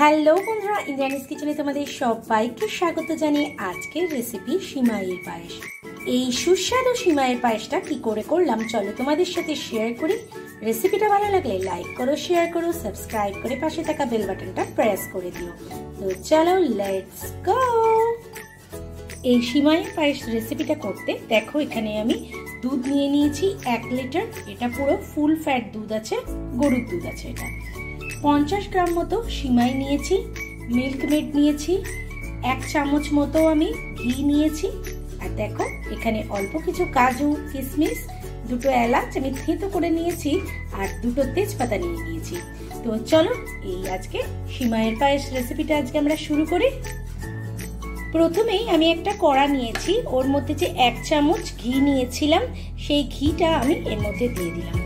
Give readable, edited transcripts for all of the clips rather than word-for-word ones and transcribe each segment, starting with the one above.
Hello বন্ধুরা, ইন্দ্রানিস কিচেনে তোমাদের সবাইকে স্বাগত জানিয়ে আজকের রেসিপি সিমাইয়ের পায়েস। এই সুস্বাদু সিমাইয়ের পায়েসটা কি করে করলাম চলো তোমাদের সাথে শেয়ার করি। রেসিপিটা ভালো লাগলে লাইক করো, শেয়ার করো, সাবস্ক্রাইব করে পাশে থাকা বেল বাটনটা প্রেস করে দিও। তো চলো লেটস গো। এই সিমাইয়ের পায়েস রেসিপিটা করতে দেখো এখানে আমি দুধ নিয়ে নিয়েছি 1 লিটার। এটা পুরো ফুল ফ্যাট দুধ আছে, গরুর দুধ আছে। এটা 50 গ্রাম মতো সিমাই নিয়েছি, মিল্ক মেড নিয়েছি, 1 চামচ মতো আমি ঘি নিয়েছি, আর দেখো এখানে অল্প কিছু কাজু কিশমিশ, 2টো এলাচ আমি থেঁতো করে নিয়েছি, আর 2টো তেজপাতা নিয়ে নিয়েছি। তো চলো এই আজকে সিমাইয়ের পায়েস রেসিপিটা আজকে আমরা শুরু করি। প্রথমেই আমি একটা কড়া নিয়েছি, ওর মধ্যে যে 1 চামচ ঘি নিয়েছিলাম সেই ঘিটা আমি এর মধ্যে দিয়ে দিলাম।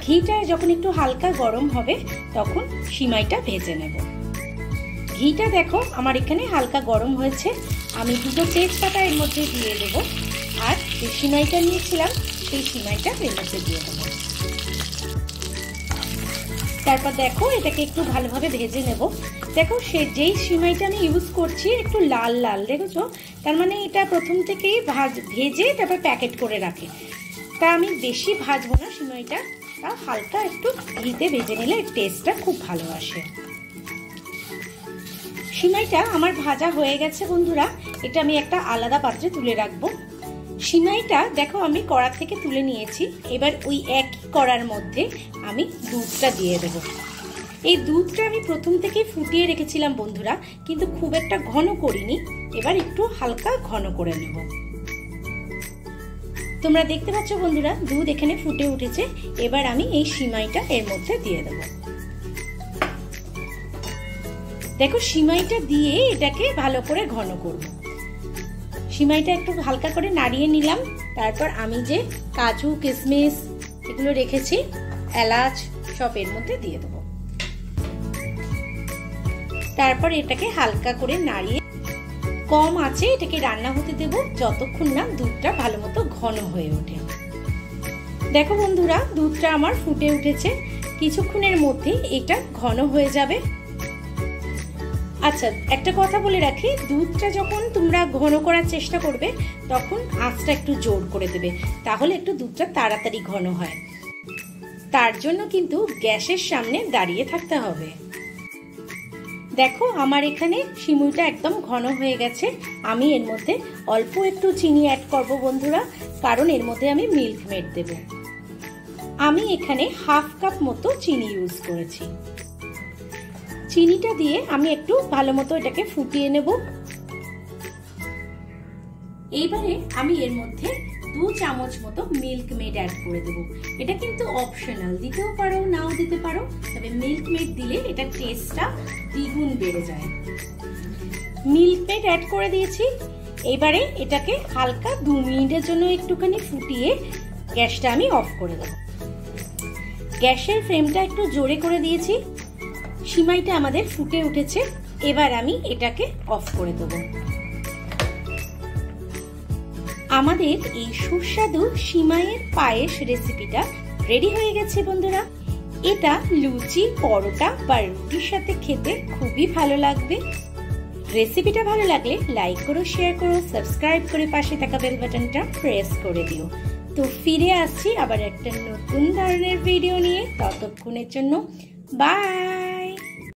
ঘিটা যখন একটু হালকা গরম হবে তখন সিমাইটা ভেজে নেব। ঘিটা দেখো আমার এখানে হালকা গরম হয়েছে, আমি 2টো তেজপাতা এর মধ্যে দিয়ে দেব, আর যে সিমাইটা নিয়েছিলাম সেই সিমাইটা এর মধ্যে দিয়ে দেবো। তারপর দেখো এটাকে একটু ভালোভাবে ভেজে নেব। দেখো যেই সিমাইটা আমি ইউজ করছি একটু লাল লাল, দেখেছো? তার মানে এটা প্রথম থেকেই ভেজে তারপর প্যাকেট করে রাখে। তা আমি বেশি ভাজবো না সিমাইটা, হালকা একটু ঘিতে ভেজে নিলে টেস্টটা খুব ভালো আসে। সিমাইটা আমার ভাজা হয়ে গেছে বন্ধুরা, এটা আমি একটা আলাদা পাত্রে তুলে রাখবো। সিমাইটা দেখো আমি কড়া থেকে তুলে নিয়েছি। এবার ওই একই কড়ার মধ্যে আমি দুধটা দিয়ে দেব। এই দুধটা আমি প্রথম থেকেই ফুটিয়ে রেখেছিলাম বন্ধুরা, কিন্তু খুব একটা ঘন করিনি, এবার একটু হালকা ঘন করে নেব। তোমরা দেখতে পাচ্ছ বন্ধুরা দুধ এখানে ফুটে উঠেছে। এবার আমি এই সিমাইটা এর মধ্যে দিয়ে দেব। দেখো সিমাইটা দিয়ে এটাকে ভালো করে ঘন করব। সিমাইটা একটু হালকা করে নাড়িয়ে নিলাম। তারপর আমি যে কাজু কিশমিশ এগুলো রেখেছি, এলাচ সব এর মধ্যে দিয়ে দেব। তারপর এটাকে হালকা করে নাড়িয়ে কম আছে এটাকে রান্না হতে দেব যতক্ষণ না দুধটা ভালো মতো ঘন হয়ে ওঠে। দেখো বন্ধুরা দুধটা আমার ফুটে উঠেছে, কিছুক্ষণের মধ্যে এটা ঘন হয়ে যাবে। আচ্ছা একটা কথা বলে রাখি, দুধটা যখন তোমরা ঘন করার চেষ্টা করবে তখন আঁচটা একটু জোর করে দেবে, তাহলে একটু দুধটা তাড়াতাড়ি ঘন হয়। তার জন্য কিন্তু গ্যাসের সামনে দাঁড়িয়ে থাকতে হবে। দেখো আমার এখানে সিমুইটা একদম ঘন হয়ে গেছে। আমি এর মধ্যে অল্প একটু চিনি অ্যাড করব বন্ধুরা, কারণ এর মধ্যে আমি মিল্ক মেড দেব। আমি এখানে 1/2 কাপ মতো চিনি ইউজ করেছি। চিনিটা দিয়ে আমি একটু ভালো মতো এটাকে ফুটিয়ে নেব। এইবারে আমি এর মধ্যে 2 চামচ মতো মিল্ক মেড অ্যাড করে দেব। এটা কিন্তু অপশনাল, দিতেও পারো নাও দিতে পারো, তবে মিল্ক মেড দিলে এটা টেস্টটা দ্বিগুণ বেড়ে যায়। মিল্ক মেড অ্যাড করে দিয়েছি। এবারে এটাকে হালকা 2 মিনিটের জন্য একটুখানি ফুটিয়ে গ্যাসটা আমি অফ করে দেব। গ্যাসের ফ্লেমটা একটু জোরে করে দিয়েছি। সিমাইটা আমাদের ফুটে উঠেছে, এবার আমি এটাকে অফ করে দেব। আমাদের এই সুস্বাদু সিমাইয়ের পায়েস রেসিপিটা রেডি হয়ে গেছে বন্ধুরা। এটা লুচি, পরোটা বা রুটির সাথে খেতে খুবই ভালো লাগবে। রেসিপিটা ভালো লাগলে লাইক করো, শেয়ার করো, সাবস্ক্রাইব করে পাশে থাকা বেল বাটনটা প্রেস করে দিও। তো ফিরে আসছি আবার একটা নতুন ধরনের ভিডিও নিয়ে, ততক্ষণের জন্য বাই।